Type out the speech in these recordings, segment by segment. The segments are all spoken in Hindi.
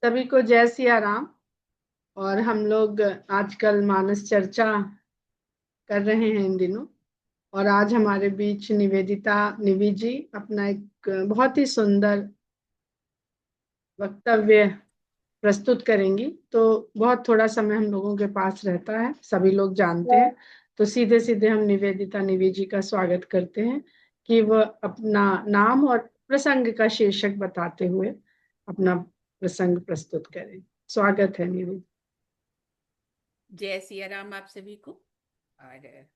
सभी को जय सिया राम। और हम लोग आजकल मानस चर्चा कर रहे हैं इन दिनों। और आज हमारे बीच निवेदिता निवि जी अपना एक बहुत ही सुंदर वक्तव्य प्रस्तुत करेंगी। तो बहुत थोड़ा समय हम लोगों के पास रहता है, सभी लोग जानते हैं। तो सीधे सीधे हम निवेदिता निवि जी का स्वागत करते हैं कि वह अपना नाम और प्रसंग का शीर्षक बताते हुए अपना प्रसंग प्रस्तुत करें। स्वागत है निवेदिता। जय सिया राम आप सभी को। और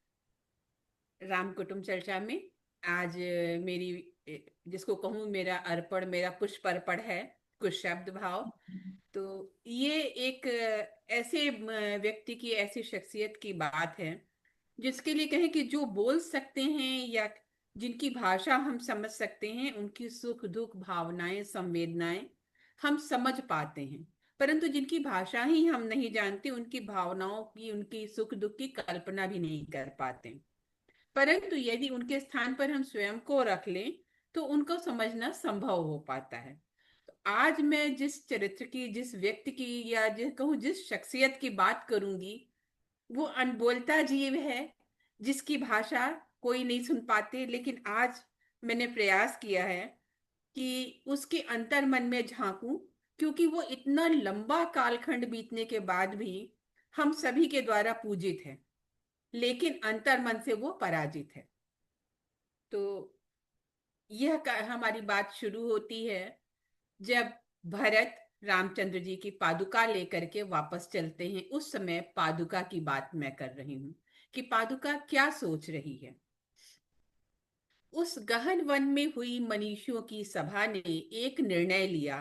राम कुटुंब चर्चा में आज मेरी जिसको कहूँ मेरा अर्पण, मेरा पुष्प अर्पण है, कुछ शब्द भाव। तो ये एक ऐसे व्यक्ति की, ऐसी शख्सियत की बात है जिसके लिए कहें कि जो बोल सकते हैं या जिनकी भाषा हम समझ सकते हैं, उनकी सुख दुख भावनाएं संवेदनाएं हम समझ पाते हैं। परंतु जिनकी भाषा ही हम नहीं जानते, उनकी भावनाओं की, उनकी सुख दुख की कल्पना भी नहीं कर पाते। परंतु यदि उनके स्थान पर हम स्वयं को रख लें तो उनको समझना संभव हो पाता है। तो आज मैं जिस चरित्र की, जिस व्यक्ति की, या जिस कहूँ जिस शख्सियत की बात करूंगी, वो अनबोलता जीव है जिसकी भाषा कोई नहीं सुन पाते। लेकिन आज मैंने प्रयास किया है कि उसके अंतर मन में झांकूं, क्योंकि वो इतना लंबा कालखंड बीतने के बाद भी हम सभी के द्वारा पूजित है, लेकिन अंतर मन से वो पराजित है। तो हमारी बात शुरू होती है जब भरत रामचंद्र जी की पादुका लेकर के वापस चलते हैं। उस समय पादुका की बात मैं कर रही हूँ कि पादुका क्या सोच रही है। उस गहन वन में हुई मनीषियों की सभा ने एक निर्णय लिया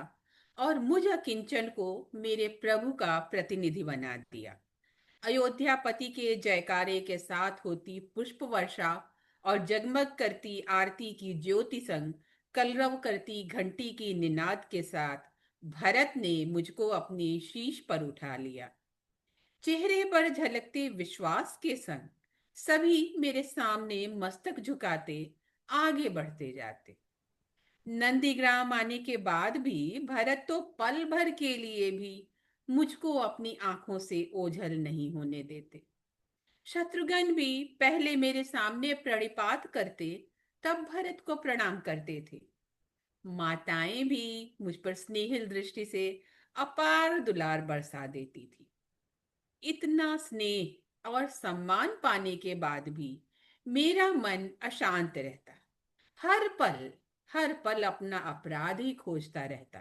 और मुझ अकिंचन को मेरे प्रभु का प्रतिनिधि बना दिया। अयोध्यापति के जयकारे के साथ होती पुष्प वर्षा और जगमग करती आरती की ज्योति संग कलरव करती घंटी की निनाद के साथ भरत ने मुझको अपने शीश पर उठा लिया। चेहरे पर झलकते विश्वास के संग सभी मेरे सामने मस्तक झुकाते आगे बढ़ते जाते। नंदीग्राम आने के बाद भी भरत तो पल भर के लिए भी मुझको अपनी आंखों से ओझल नहीं होने देते। शत्रुघ्न भी पहले मेरे सामने प्रणिपात करते, तब भरत को प्रणाम करते थे। माताएं भी मुझ पर स्नेहिल दृष्टि से अपार दुलार बरसा देती थी। इतना स्नेह और सम्मान पाने के बाद भी मेरा मन अशांत रहता। हर पल अपना अपराध ही खोजता रहता।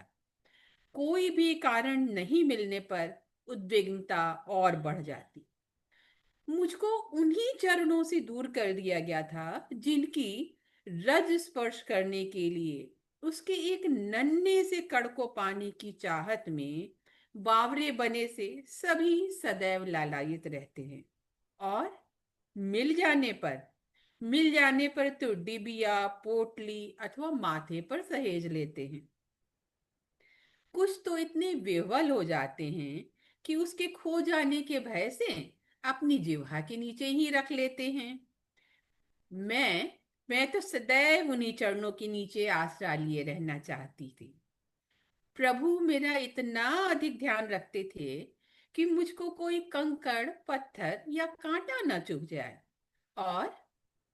कोई भी कारण नहीं मिलने पर उद्विग्नता और बढ़ जाती। मुझको उन्हीं चरणों से दूर कर दिया गया था जिनकी रज स्पर्श करने के लिए, उसके एक नन्हे से कण को पाने की चाहत में बावरे बने से सभी सदैव लालायित रहते हैं। और मिल जाने पर मिल जाने पर तो डिबिया, पोटली अथवा माथे पर सहेज लेते हैं। कुछ तो इतने विह्वल हो जाते हैं कि उसके खो जाने के भय से अपनी जिह्वा के नीचे ही रख लेते हैं। मैं मैं तो सदैव उन्हीं चरणों के नीचे आसरा लिए रहना चाहती थी। प्रभु मेरा इतना अधिक ध्यान रखते थे कि मुझको कोई कंकड़, पत्थर या कांटा न चुभ जाए, और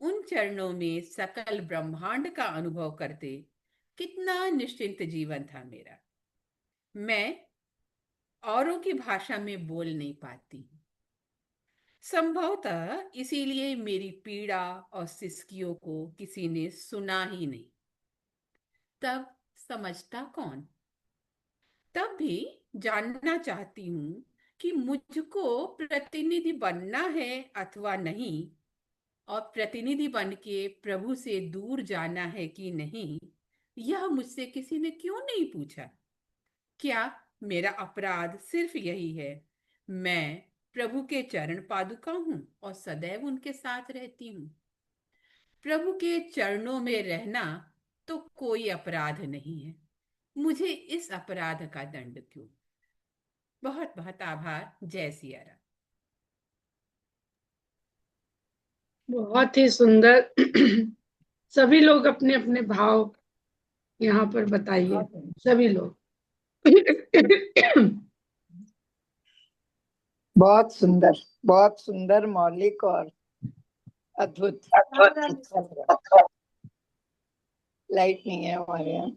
उन चरणों में सकल ब्रह्मांड का अनुभव करते। कितना निश्चिंत जीवन था मेरा। मैं औरों की भाषा में बोल नहीं पाती हूँ। संभवतः इसीलिए मेरी पीड़ा और सिसकियों को किसी ने सुना ही नहीं। तब समझता कौन? तब भी जानना चाहती हूँ कि मुझको प्रतिनिधि बनना है अथवा नहीं, और प्रतिनिधि बन के प्रभु से दूर जाना है कि नहीं, यह मुझसे किसी ने क्यों नहीं पूछा। क्या मेरा अपराध सिर्फ यही है? मैं प्रभु के चरण पादुका हूं और सदैव उनके साथ रहती हूँ। प्रभु के चरणों में रहना तो कोई अपराध नहीं है। मुझे इस अपराध का दंड क्यों? बहुत बहुत आभार। जय सिया राम। बहुत ही सुंदर। सभी लोग अपने अपने भाव यहाँ पर बताइए, सभी लोग। बहुत सुंदर, मौलिक और अद्भुत। अच्छा लगा। लाइट नहीं है हमारे यहाँ।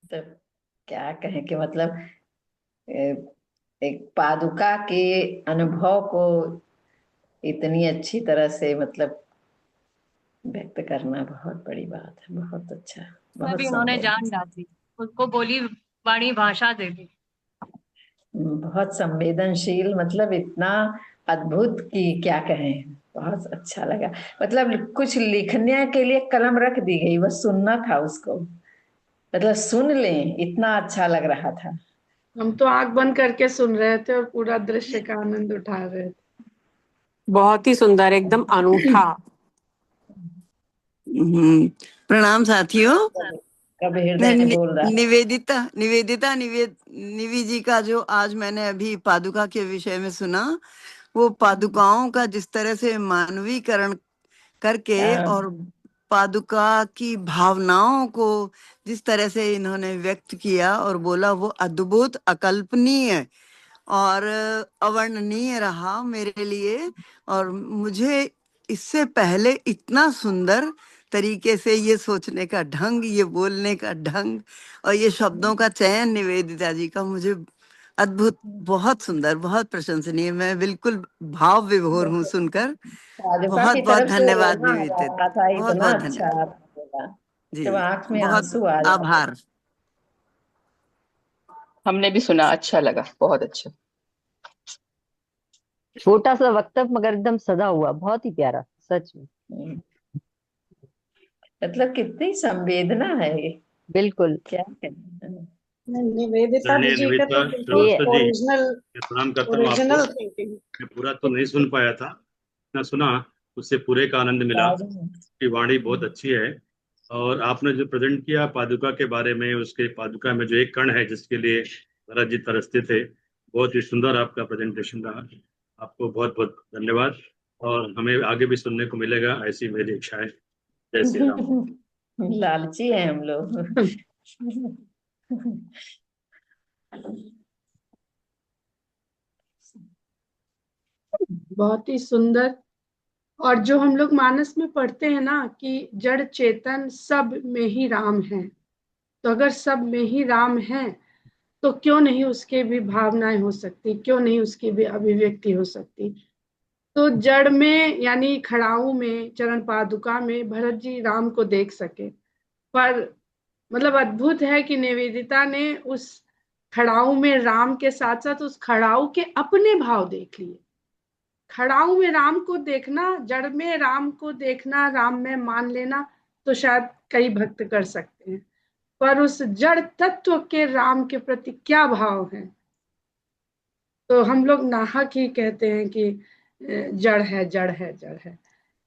तो क्या कहें कि मतलब ए, एक पादुका के अनुभव को इतनी अच्छी तरह से मतलब व्यक्त करना बहुत बड़ी बात है। बहुत अच्छा, में बहुत भी उन्होंने संवेदन, जान डाल दी, उसको बोली वाणी भाषा दे दी। बहुत संवेदनशील, मतलब इतना अद्भुत कि क्या कहें। बहुत अच्छा लगा। मतलब कुछ लिखने के लिए कलम रख दी गई, बस सुनना था उसको। मतलब सुन लें, इतना अच्छा लग रहा था। हम तो आंख बंद करके सुन रहे थे और पूरा दृश्य का आनंद उठा रहे थे। बहुत ही सुंदर, एकदम अनूठा। प्रणाम साथियों। कब हृदय बोल रहा है। निवेदिता निवि जी का जो आज मैंने अभी पादुका के विषय में सुना, वो पादुकाओं का जिस तरह से मानवीकरण करके और पादुका की भावनाओं को जिस तरह से इन्होंने व्यक्त किया और बोला, वो अद्भुत, अकल्पनीय और अवर्णनीय रहा मेरे लिए। और मुझे इससे पहले इतना सुंदर तरीके से ये सोचने का ढंग, ये बोलने का ढंग और ये शब्दों का चयन निवेदिता जी का मुझे अद्भुत, बहुत सुंदर, बहुत प्रशंसनीय। मैं बिल्कुल भाव विभोर हूँ सुनकर। पादुका बहुत की बहुत तरफ से धन्यवाद रोना आ निवेदिता, रहा था, बहुत इतना बहुत अच्छा धन्यवाद आपने बोला। जी। जब आंख में बहुत आंसू आ जाते। आभार। हमने भी सुना, अच्छा लगा, बहुत अच्छा। छोटा सा वक्तव्य मगर एकदम सदा हुआ, बहुत ही प्यारा, सच में। मतलब कितनी संवेदना है ये। बिल्कुल। क्या कहना। निवेदिता चलिए जी का तो निवेदिता बिल्कुल ये श्रीवास्तव जी, ओरिजिनल मैं प्रणाम करता हूँ आपको। Original thinking. मैं पूरा तो नहीं सुन पाया था, ना सुना, उससे पूरे का आनंद मिला। की वाणी बहुत अच्छी है। और आपने जो प्रेजेंट किया पादुका के बारे में, उसके पादुका में जो एक कण है जिसके लिए भरत जी तरसते थे, बहुत ही सुंदर आपका प्रेजेंटेशन रहा। आपको बहुत बहुत धन्यवाद। और हमें आगे भी सुनने को मिलेगा, ऐसी मेरी इच्छा है। जय श्री राम। लालची है हम लोग। बहुत ही सुंदर। और जो हम लोग मानस में पढ़ते हैं ना कि जड़ चेतन सब में ही राम है, तो अगर सब में ही राम है तो क्यों नहीं उसके भी भावनाएं हो सकती, क्यों नहीं उसकी भी अभिव्यक्ति हो सकती। तो जड़ में यानी खड़ाऊ में, चरण पादुका में भरत जी राम को देख सके। पर मतलब अद्भुत है कि निवेदिता ने उस खड़ाऊ में राम के साथ साथ उस खड़ाऊ के अपने भाव देख लिए। खड़ाऊ में राम को देखना, जड़ में राम को देखना, राम में मान लेना तो शायद कई भक्त कर सकते हैं, पर उस जड़ तत्व के राम के प्रति क्या भाव है। तो हम लोग नाहक ही कहते हैं कि जड़ है, जड़ है, जड़ है।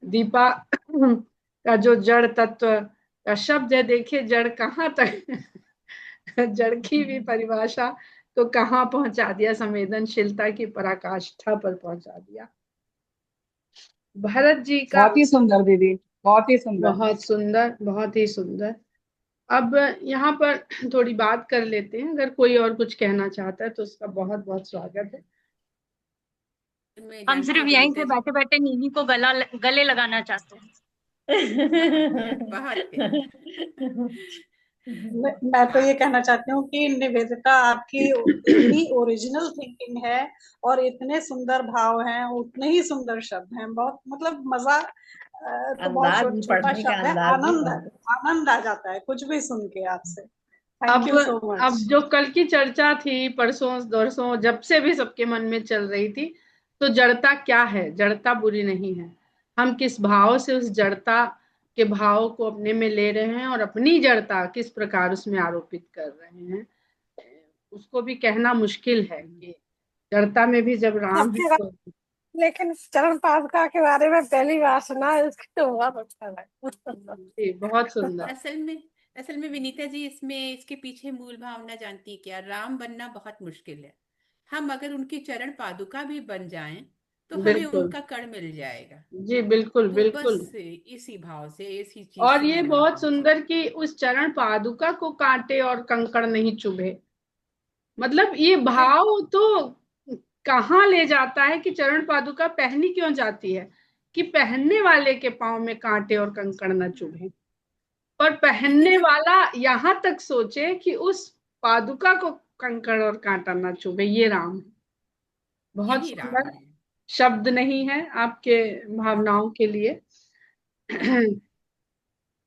दीपा का जो जड़ तत्व का शब्द है, देखिए जड़ कहाँ तक जड़ की भी परिभाषा को कहाँ पहुंचा दिया, संवेदनशीलता की पराकाष्ठा पर पहुंचा दिया। भरत जी का बहुत ही सुंदर दीदी, बहुत ही सुंदर। बहुत सुंदर, बहुत ही सुंदर। अब यहाँ पर थोड़ी बात कर लेते हैं, अगर कोई और कुछ कहना चाहता है तो उसका बहुत बहुत स्वागत है। मैं हम जानती सिर्फ हूँ यहीं विनीता पे जी। बैठे बैठे नीवी को गले लगाना चाहते हैं। बहुत प्यार, बहुत प्यार। मैं तो ये कहना चाहती हूँ कि निवेदिता आपकी इतनी ओरिजिनल थिंकिंग है और इतने सुंदर भाव हैं, उतने ही सुंदर शब्द हैं। बहुत मतलब मजा तो बहुत अंदाज भी, छोटा पढ़ने का शब्द है। अंदाज भी आनंद, बहुत। आनंद आ जाता है कुछ भी सुन के आपसे। थैंक यू सो अब मच। जो कल की चर्चा थी, परसों दरसों जब से भी सबके मन में चल रही थी, तो जड़ता क्या है, जड़ता बुरी नहीं है। हम किस भाव से उस जड़ता के भाव को अपने में ले रहे हैं और अपनी जड़ता किस प्रकार उसमें आरोपित कर रहे हैं, उसको भी कहना मुश्किल है कि जड़ता में भी जब राम है तो। लेकिन चरण पादुका के बारे में पहली बार सुना है, इसकी तो बहुत अच्छा लगा। जी, बहुत सुंदर। असल में विनीता जी, इसमें इसके पीछे मूल भावना जानती है क्या? राम बनना बहुत मुश्किल है। हम अगर उनकी चरण पादुका भी बन जाएं तो हमें बिल्कुल उनका कण मिल जाएगा। जी, बिल्कुल तो बिल्कुल। बस इसी भाव से, इसी चीज और से ये मैं वहां बहुत पहुंची। सुंदर कि उस चरण पादुका को कांटे और कंकड़ नहीं चुभे। मतलब ये अगर भाव तो कहाँ ले जाता है कि चरण पादुका पहनी क्यों जाती है कि पहनने वाले के पांव में कांटे और कंकड़ न चुभे, पर क्योंकि पहनने जब वाला यहाँ तक सोचे कि उस पादुका को कंकड़ और कांटा न चुभे। ये राम है। बहुत यही राम सुंदर। है। शब्द नहीं है आपके भावनाओं के लिए।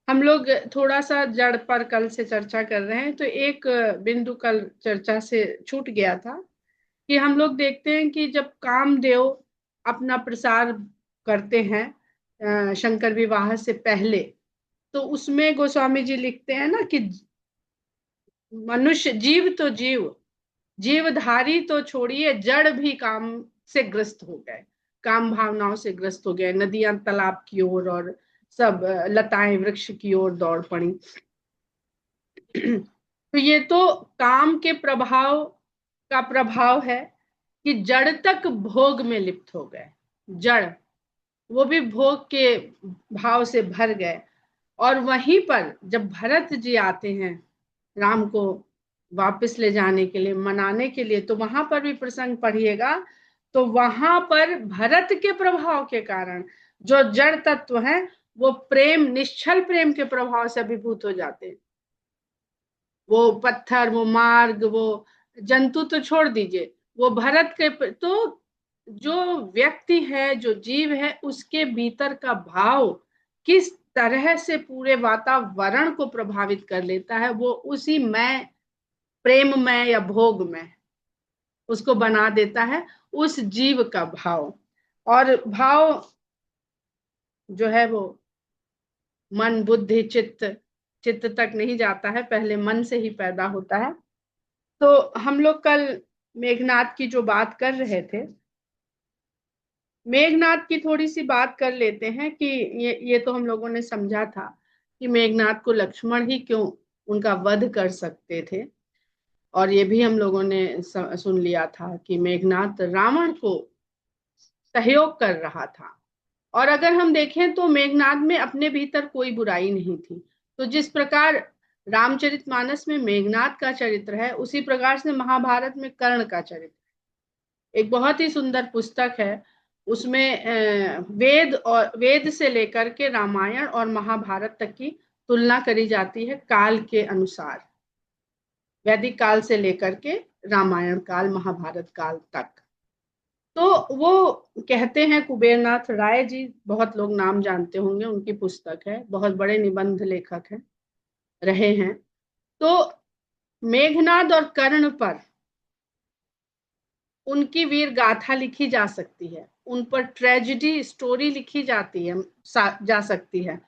हम लोग थोड़ा सा जड़ पर कल से चर्चा कर रहे हैं, तो एक बिंदु कल चर्चा से छूट गया था कि हम लोग देखते हैं कि जब कामदेव अपना प्रसार करते हैं शंकर विवाह से पहले, तो उसमें गोस्वामी जी लिखते हैं ना कि मनुष्य जीव तो जीवधारी तो छोड़िए, जड़ भी काम से ग्रस्त हो गए, काम भावनाओं से ग्रस्त हो गए। नदियां तालाब की ओर और सब लताएं वृक्ष की ओर दौड़ पड़ी। तो ये तो काम के प्रभाव का प्रभाव है कि जड़ तक भोग में लिप्त हो गए। जड़ वो भी भोग के भाव से भर गए। और वहीं पर जब भरत जी आते हैं राम को वापस ले जाने के लिए, मनाने के लिए, तो वहां पर भी प्रसंग पढ़िएगा, तो वहां पर भरत के प्रभाव के कारण जो जड़ तत्व है वो प्रेम, निश्चल प्रेम के प्रभाव से अभिभूत हो जाते हैं। वो पत्थर, वो मार्ग, वो जंतु तो छोड़ दीजिए, वो भरत के तो जो व्यक्ति है, जो जीव है, उसके भीतर का भाव किस तरह से पूरे वातावरण को प्रभावित कर लेता है, वो उसी मैं, प्रेम में या भोग में उसको बना देता है, उस जीव का भाव। और भाव जो है वो मन, बुद्धि, चित्त तक नहीं जाता है, पहले मन से ही पैदा होता है। तो हम लोग कल मेघनाद की जो बात कर रहे थे, मेघनाद की थोड़ी सी बात कर लेते हैं कि ये तो हम लोगों ने समझा था कि मेघनाद को लक्ष्मण ही क्यों उनका वध कर सकते थे। और ये भी हम लोगों ने सुन लिया था कि मेघनाद रावण को सहयोग कर रहा था। और अगर हम देखें तो मेघनाद में अपने भीतर कोई बुराई नहीं थी। तो जिस प्रकार रामचरितमानस में मेघनाद का चरित्र है, उसी प्रकार से महाभारत में कर्ण का चरित्र। एक बहुत ही सुंदर पुस्तक है, उसमें वेद से लेकर के रामायण और महाभारत तक की तुलना करी जाती है काल के अनुसार, वैदिक काल से लेकर के रामायण काल, महाभारत काल तक। तो वो कहते हैं, कुबेरनाथ राय जी, बहुत लोग नाम जानते होंगे, उनकी पुस्तक है, बहुत बड़े निबंध लेखक हैं, रहे हैं। तो मेघनाद और कर्ण पर उनकी वीर गाथा लिखी जा सकती है, उन पर ट्रेजेडी स्टोरी लिखी जाती है, जा सकती है,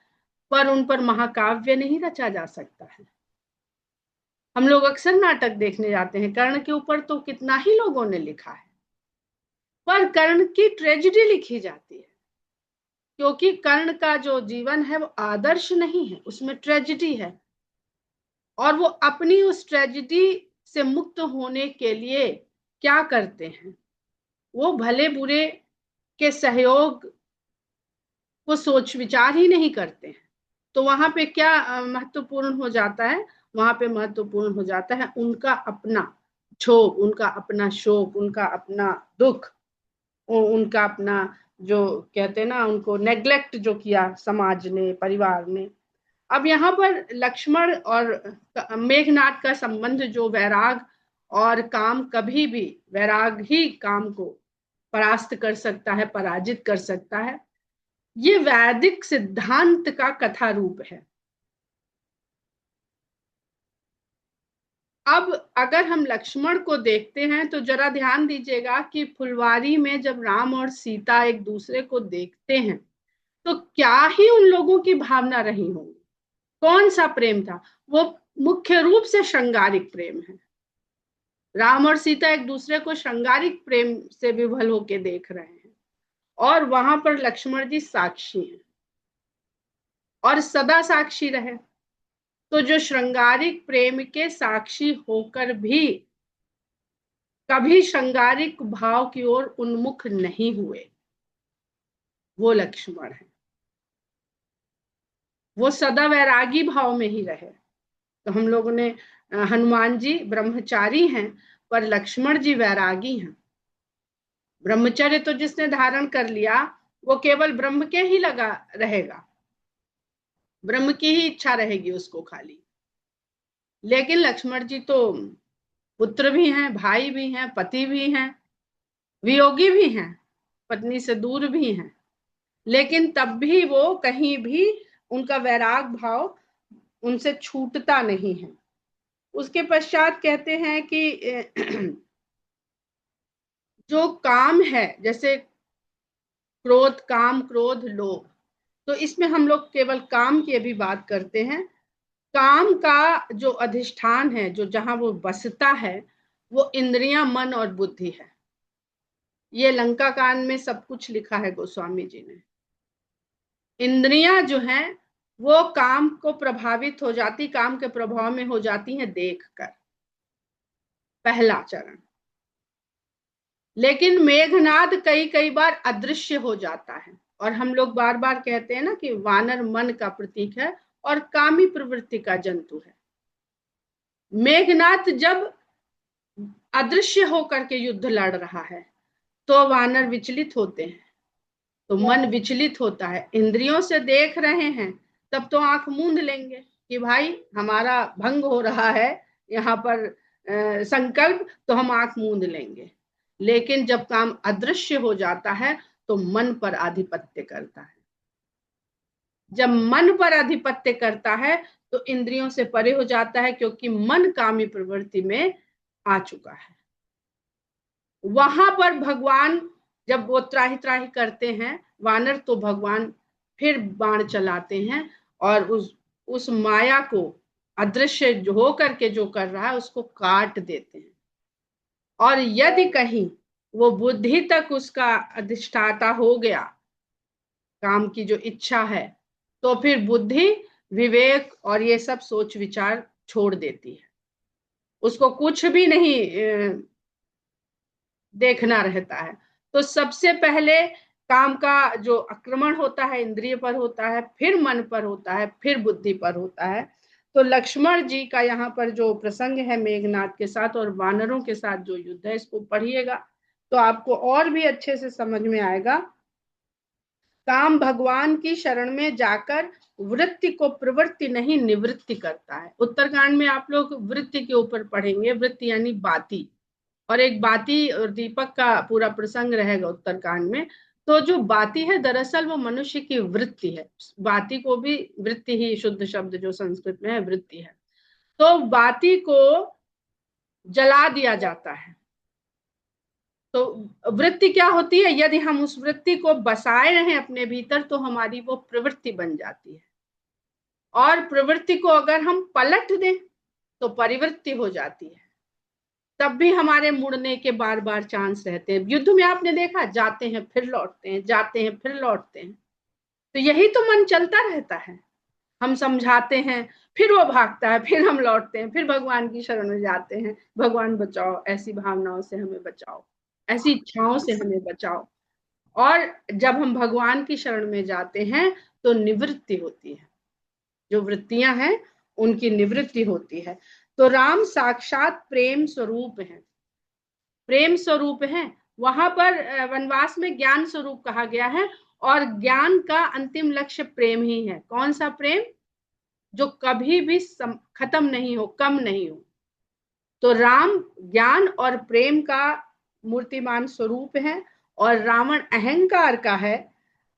पर उन पर महाकाव्य नहीं रचा जा सकता है। हम लोग अक्सर नाटक देखने जाते हैं, कर्ण के ऊपर तो कितना ही लोगों ने लिखा है, पर कर्ण की ट्रेजेडी लिखी जाती है, क्योंकि कर्ण का जो जीवन है वो आदर्श नहीं है, उसमें ट्रेजेडी है। और वो अपनी उस ट्रेजेडी से मुक्त होने के लिए क्या करते हैं, वो भले बुरे के सहयोग को सोच विचार ही नहीं करते हैं। तो वहां पे क्या महत्वपूर्ण हो जाता है, वहां पे महत्वपूर्ण हो जाता है उनका अपना क्षोभ, उनका अपना शोक, उनका अपना दुख, उनका अपना जो कहते हैं ना, उनको नेग्लेक्ट जो किया समाज ने, परिवार ने। अब यहाँ पर लक्ष्मण और मेघनाद का संबंध जो वैराग और काम, कभी भी वैराग ही काम को परास्त कर सकता है, पराजित कर सकता है, ये वैदिक सिद्धांत का कथा रूप है। अब अगर हम लक्ष्मण को देखते हैं तो जरा ध्यान दीजिएगा कि फुलवारी में जब राम और सीता एक दूसरे को देखते हैं तो क्या ही उन लोगों की भावना रही होगी, कौन सा प्रेम था। वो मुख्य रूप से श्रृंगारिक प्रेम है। राम और सीता एक दूसरे को श्रृंगारिक प्रेम से विभल होके देख रहे हैं, और वहां पर लक्ष्मण जी साक्षी हैं और सदा साक्षी रहे। तो जो श्रृंगारिक प्रेम के साक्षी होकर भी कभी श्रृंगारिक भाव की ओर उन्मुख नहीं हुए, वो लक्ष्मण है। वो सदा वैरागी भाव में ही रहे। तो हम लोगों ने हनुमान जी ब्रह्मचारी हैं, पर लक्ष्मण जी वैरागी हैं। ब्रह्मचर्य तो जिसने धारण कर लिया वो केवल ब्रह्म के ही लगा रहेगा, ब्रह्म की ही इच्छा रहेगी उसको खाली। लेकिन लक्ष्मण जी तो पुत्र भी हैं, भाई भी हैं, पति भी हैं, वियोगी भी हैं, पत्नी से दूर भी हैं, लेकिन तब भी वो कहीं भी उनका वैराग भाव उनसे छूटता नहीं है। उसके पश्चात कहते हैं कि जो काम है, जैसे क्रोध, काम, क्रोध, लोभ, तो इसमें हम लोग केवल काम की अभी बात करते हैं। काम का जो अधिष्ठान है, जो जहां वो बसता है, वो इंद्रियां, मन और बुद्धि है। ये लंका कांड में सब कुछ लिखा है गोस्वामी जी ने। इंद्रियां जो हैं वो काम को प्रभावित हो जाती, काम के प्रभाव में हो जाती हैं देखकर, पहला चरण। लेकिन मेघनाद कई कई बार अदृश्य हो जाता है, और हम लोग बार बार कहते हैं ना कि वानर मन का प्रतीक है और कामी प्रवृत्ति का जंतु है। मेघनाद जब अदृश्य होकर के युद्ध लड़ रहा है तो वानर विचलित होते हैं, तो मन विचलित होता है। इंद्रियों से देख रहे हैं तब तो आंख मूंद लेंगे कि भाई हमारा भंग हो रहा है यहाँ पर संकल्प, तो हम आंख मूंद लेंगे। लेकिन जब काम अदृश्य हो जाता है तो मन पर आधिपत्य करता है। जब मन पर आधिपत्य करता है तो इंद्रियों से परे हो जाता है, क्योंकि मन कामी प्रवृत्ति में आ चुका है। वहां पर भगवान जब वो त्राही त्राही करते हैं वानर, तो भगवान फिर बाण चलाते हैं और उस माया को अदृश्य हो करके जो कर रहा है उसको काट देते हैं। और यदि कहीं वो बुद्धि तक उसका अधिष्ठाता हो गया, काम की जो इच्छा है, तो फिर बुद्धि विवेक और ये सब सोच विचार छोड़ देती है, उसको कुछ भी नहीं देखना रहता है। तो सबसे पहले काम का जो आक्रमण होता है इंद्रिय पर होता है, फिर मन पर होता है, फिर बुद्धि पर होता है। तो लक्ष्मण जी का यहाँ पर जो प्रसंग है मेघनाद के साथ और वानरों के साथ जो युद्ध है, इसको पढ़िएगा तो आपको और भी अच्छे से समझ में आएगा। काम भगवान की शरण में जाकर वृत्ति को प्रवृत्ति नहीं निवृत्ति करता है। उत्तरकांड में आप लोग वृत्ति के ऊपर पढ़ेंगे, वृत्ति यानी बाती, और एक बाती और दीपक का पूरा प्रसंग रहेगा उत्तरकांड में। तो जो बाती है दरअसल वो मनुष्य की वृत्ति है। बाती को भी वृत्ति ही शुद्ध शब्द जो संस्कृत में है वृत्ति है। तो बाती को जला दिया जाता है। तो वृत्ति क्या होती है, यदि हम उस वृत्ति को बसाए रहें अपने भीतर तो हमारी वो प्रवृत्ति बन जाती है, और प्रवृत्ति को अगर हम पलट दें तो परिवृत्ति हो जाती है। तब भी हमारे मुड़ने के बार बार चांस रहते हैं। युद्ध में आपने देखा, जाते हैं फिर लौटते हैं, जाते हैं फिर लौटते हैं। तो यही तो मन चलता रहता है। हम समझाते हैं, फिर वो भागता है, फिर हम लौटते हैं, फिर भगवान की शरण में जाते हैं, भगवान बचाओ, ऐसी भावनाओं से हमें बचाओ, ऐसी इच्छाओं से हमें बचाओ। और जब हम भगवान की शरण में जाते हैं तो निवृत्ति होती है, जो वृत्तियां हैं उनकी निवृत्ति होती है। तो राम साक्षात प्रेम स्वरूप है, प्रेम स्वरूप है। वहां पर वनवास में ज्ञान स्वरूप कहा गया है, और ज्ञान का अंतिम लक्ष्य प्रेम ही है। कौन सा प्रेम? जो कभी भी खत्म नहीं हो, कम नहीं हो। तो राम ज्ञान और प्रेम का मूर्तिमान स्वरूप है, और रावण अहंकार का है।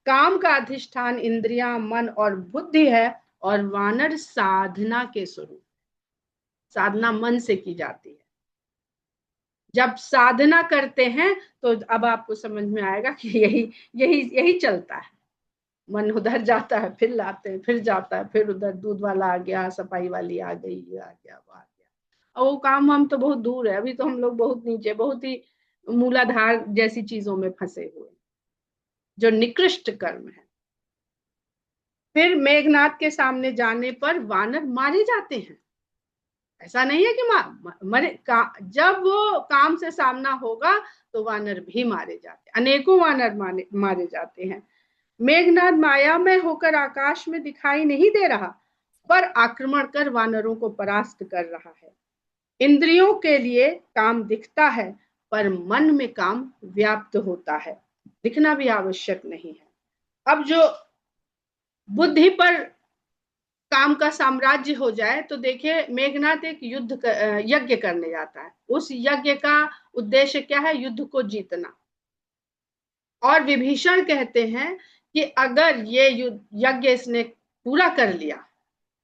काम का अधिष्ठान इंद्रियां, मन और बुद्धि है, और वानर साधना के स्वरूप। साधना मन से की जाती है। जब साधना करते हैं तो अब आपको समझ में आएगा कि यही यही यही चलता है। मन उधर जाता है, फिर लाते हैं, फिर जाता है, फिर उधर दूध वाला आ गया, सफाई वाली आ गई, ये आ गया, वो आ गया। और वो काम हम तो बहुत दूर है, अभी तो हम लोग बहुत नीचे, बहुत ही मूलाधार जैसी चीजों में फंसे हुए, जो निकृष्ट कर्म है। फिर मेघनाद के सामने जाने पर वानर मारे जाते हैं। ऐसा नहीं है कि मरे जब वो काम से सामना होगा तो वानर भी मारे जाते हैं, अनेकों वानर मारे जाते हैं। मेघनाद मायामय होकर आकाश में दिखाई नहीं दे रहा, पर आक्रमण कर वानरों को परास्त कर रहा है। इंद्रियों के लिए काम दिखता है, पर मन में काम व्याप्त होता है। दिखना भी आवश्यक नहीं है। अब जो बुद्धि पर काम का साम्राज्य हो जाए, तो देखिए मेघनाथ एक यज्ञ करने जाता है। उस यज्ञ का उद्देश्य क्या है? युद्ध को जीतना। और विभीषण कहते हैं कि अगर ये यज्ञ इसने पूरा कर लिया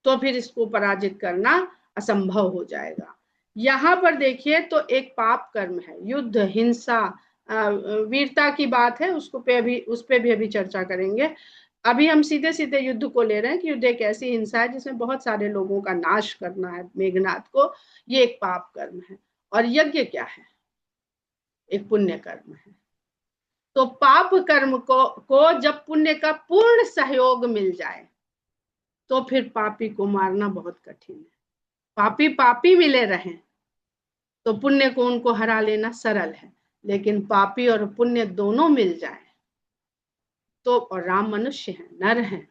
तो फिर इसको पराजित करना असंभव हो जाएगा। यहाँ पर देखिए तो एक पाप कर्म है, युद्ध, हिंसा, वीरता की बात है, उस पे भी अभी चर्चा करेंगे। अभी हम सीधे सीधे युद्ध को ले रहे हैं कि युद्ध एक ऐसी हिंसा है जिसमें बहुत सारे लोगों का नाश करना है मेघनाथ को, ये एक पाप कर्म है। और यज्ञ क्या है? एक पुण्य कर्म है। तो पाप कर्म को जब पुण्य का पूर्ण सहयोग मिल जाए तो फिर पापी को मारना बहुत कठिन है। पापी पापी मिले रहें तो पुण्य को उनको हरा लेना सरल है, लेकिन पापी और पुण्य दोनों मिल जाए तो, और राम मनुष्य हैं, नर हैं,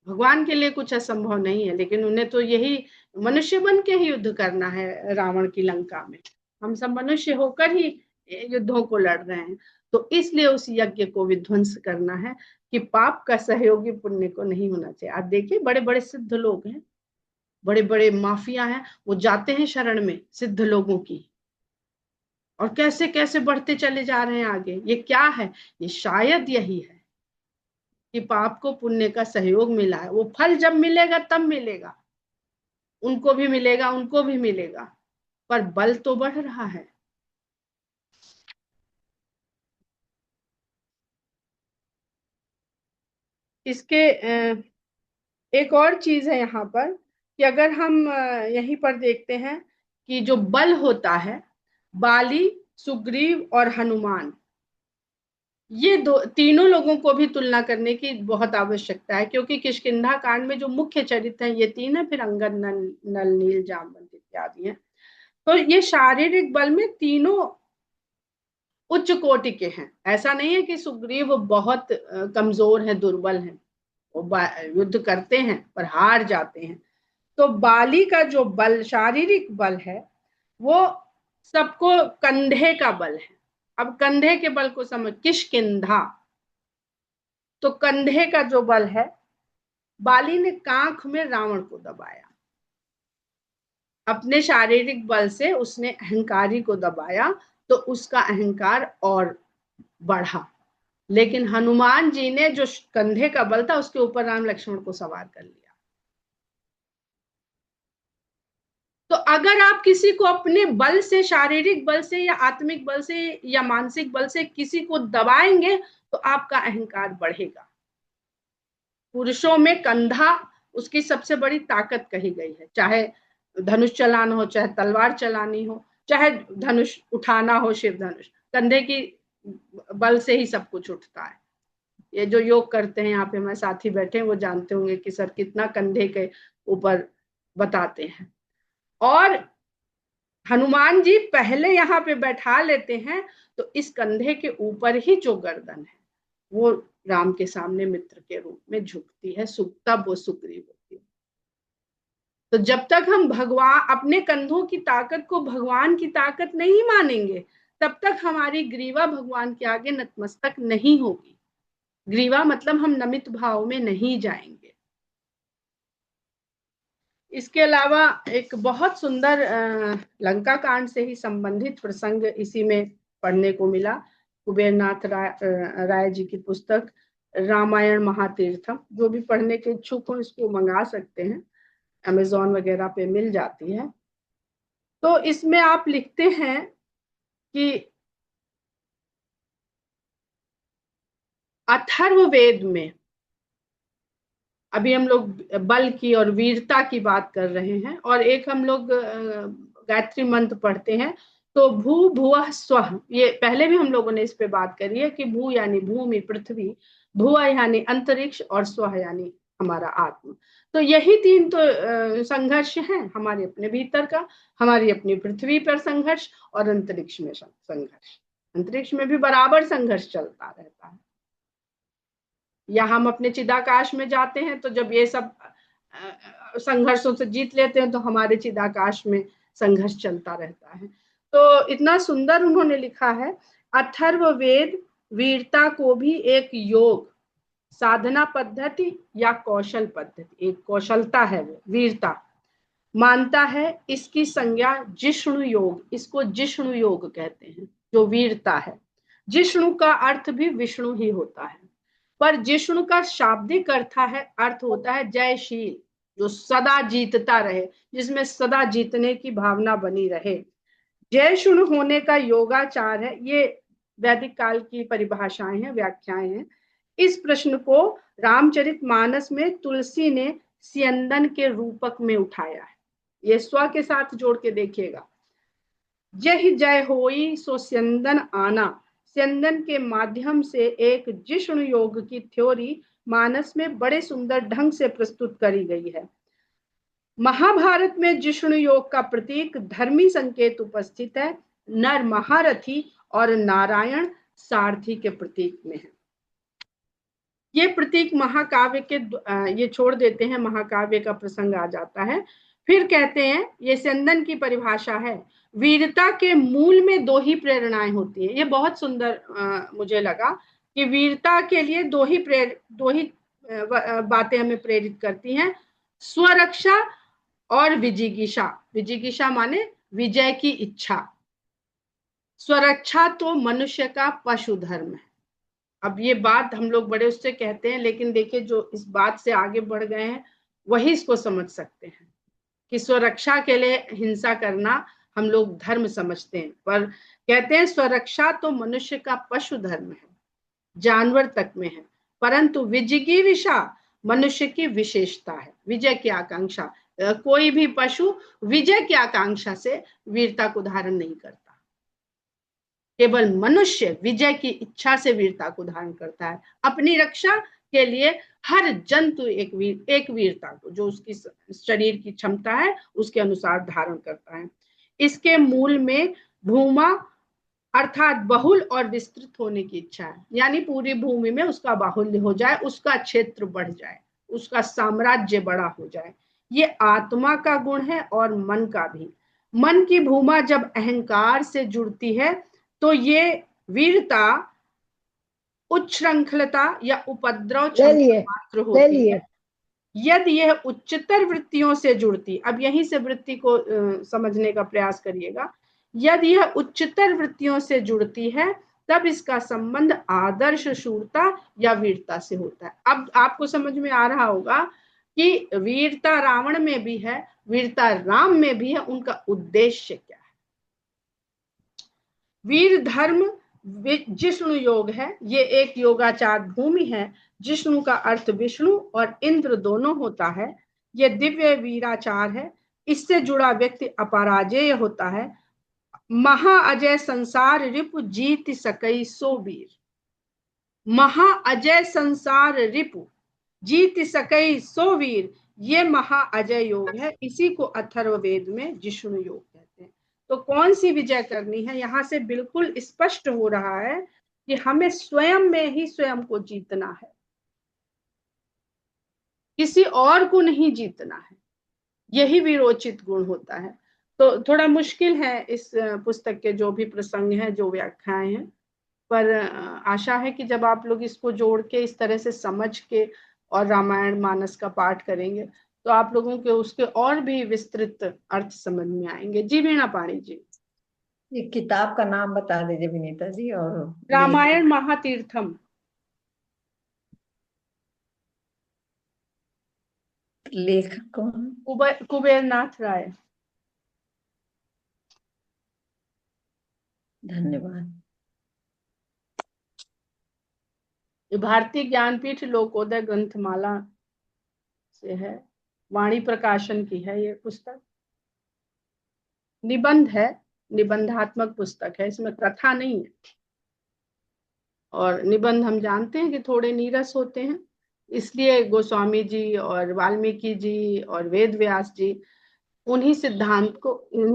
भगवान के लिए कुछ असंभव नहीं है, लेकिन उन्हें तो यही मनुष्य बन के ही युद्ध करना है रावण की लंका में। हम सब मनुष्य होकर ही युद्धों को लड़ रहे हैं। तो इसलिए उस यज्ञ को विध्वंस करना है कि पाप का सहयोगी पुण्य को नहीं होना चाहिए। आप देखिए बड़े बड़े सिद्ध लोग हैं, बड़े बड़े माफिया हैं, वो जाते हैं शरण में सिद्ध लोगों की, और कैसे कैसे बढ़ते चले जा रहे हैं आगे। ये क्या है? ये शायद यही है कि पाप को पुण्य का सहयोग मिला है। वो फल जब मिलेगा तब मिलेगा, उनको भी मिलेगा, उनको भी मिलेगा, पर बल तो बढ़ रहा है। इसके एक और चीज है यहाँ पर कि अगर हम यहीं पर देखते हैं कि जो बल होता है, बाली, सुग्रीव और हनुमान, ये तीनों लोगों को भी तुलना करने की बहुत आवश्यकता है, क्योंकि किष्किंधा कांड में जो मुख्य चरित्र हैं ये तीन है, फिर अंगद, नल, नील, जामवंत इत्यादि हैं। तो ये शारीरिक बल में तीनों उच्च कोटि के हैं। ऐसा नहीं है कि सुग्रीव बहुत कमजोर है, दुर्बल है, वो युद्ध करते हैं पर हार जाते हैं। तो बाली का जो बल, शारीरिक बल है, वो सबको कंधे का बल है। अब कंधे के बल को समझ, किष्किंधा, तो कंधे का जो बल है, बाली ने कांख में रावण को दबाया, अपने शारीरिक बल से उसने अहंकारी को दबाया, तो उसका अहंकार और बढ़ा। लेकिन हनुमान जी ने जो कंधे का बल था उसके ऊपर राम लक्ष्मण को सवार कर लिया। तो अगर आप किसी को अपने बल से, शारीरिक बल से या आत्मिक बल से या मानसिक बल से किसी को दबाएंगे तो आपका अहंकार बढ़ेगा। पुरुषों में कंधा उसकी सबसे बड़ी ताकत कही गई है, चाहे धनुष चलाना हो, चाहे तलवार चलानी हो, चाहे धनुष उठाना हो, शिव धनुष, कंधे की बल से ही सब कुछ उठता है। ये जो योग करते हैं, यहाँ पे हमारे साथी बैठे हैं, वो जानते होंगे कि सर कितना कंधे के ऊपर बताते हैं। और हनुमान जी पहले यहाँ पे बैठा लेते हैं, तो इस कंधे के ऊपर ही जो गर्दन है वो राम के सामने मित्र के रूप में झुकती है, तब वो सुग्रीव होती है। तो जब तक हम भगवान, अपने कंधों की ताकत को भगवान की ताकत नहीं मानेंगे, तब तक हमारी ग्रीवा भगवान के आगे नतमस्तक नहीं होगी। ग्रीवा मतलब हम नमित भाव में नहीं जाएंगे। इसके अलावा एक बहुत सुंदर लंका कांड से ही संबंधित प्रसंग इसी में पढ़ने को मिला। कुबेरनाथ राय जी की पुस्तक रामायण महातीर्थम, जो भी पढ़ने के इच्छुक हो इसको मंगा सकते हैं, अमेज़न वगैरह पे मिल जाती है। तो इसमें आप लिखते हैं कि अथर्ववेद में, अभी हम लोग बल की और वीरता की बात कर रहे हैं, और एक हम लोग गायत्री मंत्र पढ़ते हैं, तो भू भुवः स्वः, ये पहले भी हम लोगों ने इस पे बात करी है कि भू यानी भूमि पृथ्वी, भुवः यानी अंतरिक्ष, और स्वः यानी हमारा आत्मा। तो यही तीन तो संघर्ष हैं, हमारे अपने भीतर का, हमारी अपनी पृथ्वी पर संघर्ष, और अंतरिक्ष में संघर्ष। अंतरिक्ष में भी बराबर संघर्ष चलता रहता है। या हम अपने चिदाकाश में जाते हैं, तो जब ये सब संघर्षों से जीत लेते हैं तो हमारे चिदाकाश में संघर्ष चलता रहता है। तो इतना सुंदर उन्होंने लिखा है, अथर्ववेद वीरता को भी एक योग, साधना पद्धति या कौशल पद्धति, एक कौशलता है वो वीरता, मानता है। इसकी संज्ञा जिष्णु योग, इसको जिष्णु योग कहते हैं, जो वीरता है। जिष्णु का अर्थ भी विष्णु ही होता है, पर जिष्णु का शाब्दिक अर्थ होता है जयशील, जो सदा जीतता रहे, जिसमें सदा जीतने की भावना बनी रहे। जयशुण होने का योगाचार है। ये वैदिक काल की परिभाषाएं हैं, व्याख्याएं हैं। इस प्रश्न को रामचरितमानस में तुलसी ने स्यंदन के रूपक में उठाया है। ये स्व के साथ जोड़ के देखिएगा, जय जय होई सो स्यंदन आना। स्यंदन के माध्यम से एक जिष्णु योग की थ्योरी मानस में बड़े सुंदर ढंग से प्रस्तुत करी गई है। महाभारत में जिष्णु योग का प्रतीक धर्मी संकेत उपस्थित है। नर महारथी और नारायण सारथी के प्रतीक में है। ये प्रतीक महाकाव्य के ये छोड़ देते हैं, महाकाव्य का प्रसंग आ जाता है। फिर कहते हैं, ये स्यंदन की परिभाषा है, वीरता के मूल में दो ही प्रेरणाएं होती है। ये बहुत सुंदर मुझे लगा कि वीरता के लिए दो ही बातें हमें प्रेरित करती हैं, स्वरक्षा और विजिगीषा। विजिगीषा माने विजय की इच्छा। स्वरक्षा तो मनुष्य का पशु धर्म है। अब ये बात हम लोग बड़े उससे कहते हैं, लेकिन देखिए जो इस बात से आगे बढ़ गए हैं वही इसको समझ सकते हैं कि स्वरक्षा के लिए हिंसा करना हम लोग धर्म समझते हैं, पर कहते हैं स्वरक्षा तो मनुष्य का पशु धर्म है, जानवर तक में है, परंतु विजिगीषा मनुष्य की विशेषता है, विजय की आकांक्षा। कोई भी पशु विजय की आकांक्षा से वीरता को धारण नहीं करता, केवल मनुष्य विजय की इच्छा से वीरता को धारण करता है। अपनी रक्षा के लिए हर जंतु एक वीरता को, जो उसकी शरीर की क्षमता है उसके अनुसार धारण करता है। इसके मूल में भूमा अर्थात बहुल और विस्तृत होने की इच्छा है, यानी पूरी भूमि में उसका बाहुल्य हो जाए, उसका क्षेत्र बढ़ जाए, उसका साम्राज्य बड़ा हो जाए। ये आत्मा का गुण है और मन का भी। मन की भूमा जब अहंकार से जुड़ती है तो ये वीरता उच्छृंखलता या उपद्रव मात्र होती है। यदि यह उच्चतर वृत्तियों से जुड़ती, अब यहीं से वृत्ति को समझने का प्रयास करिएगा, यदि यह उच्चतर वृत्तियों से जुड़ती है तब इसका संबंध आदर्श शूरता या वीरता से होता है। अब आपको समझ में आ रहा होगा कि वीरता रावण में भी है, वीरता राम में भी है, उनका उद्देश्य क्या है। वीर धर्म जिष्णु योग है, ये एक योगाचार भूमि है। जिष्णु का अर्थ विष्णु और इंद्र दोनों होता है। ये दिव्य वीराचार है, इससे जुड़ा व्यक्ति अपराजेय होता है। महाअजय संसार रिपु जीत सकई सो वीर। महाअजय संसार रिपु जीत सकई सो वीर, ये महाअजय योग है। इसी को अथर्ववेद में जिष्णु योग कहते हैं। तो कौन सी विजय करनी है, यहाँ से बिल्कुल स्पष्ट हो रहा है कि हमें स्वयं में ही स्वयं को जीतना है, किसी और को नहीं जीतना है। यही वीरोचित गुण होता है। तो थोड़ा मुश्किल है इस पुस्तक के जो भी प्रसंग हैं, जो व्याख्याएं हैं, पर आशा है कि जब आप लोग इसको जोड़ के इस तरह से समझ के और रामायण मानस का पाठ करेंगे तो आप लोगों के उसके और भी विस्तृत अर्थ समझ में आएंगे। जी वीणा पाणी जी, ये किताब का नाम बता दीजिए विनीता जी। और रामायण महातीर्थम। लेखक कौन? कुबेरनाथ राय। धन्यवाद। भारतीय ज्ञानपीठ लोकोदय ग्रंथमाला से है, वाणी प्रकाशन की है ये पुस्तक। निबंध है, निबंधात्मक पुस्तक है, इसमें कथा नहीं है। और निबंध हम जानते हैं कि थोड़े नीरस होते हैं, इसलिए गोस्वामी जी और वाल्मीकि जी और वेद व्यास जी उन्हीं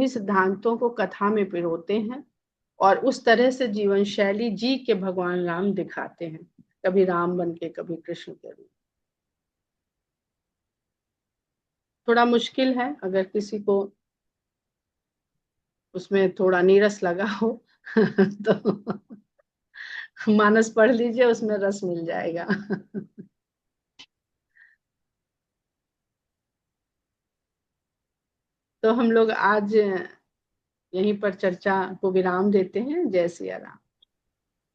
सिद्धांतों को कथा में पिरोते हैं और उस तरह से जीवन शैली जी के भगवान राम दिखाते हैं। कभी राम बन के, कभी कृष्ण के रूप। थोड़ा मुश्किल है, अगर किसी को उसमें थोड़ा नीरस लगा हो तो मानस पढ़ लीजिए, उसमें रस मिल जाएगा। तो हम लोग आज यहीं पर चर्चा को विराम देते हैं। जय सिया राम।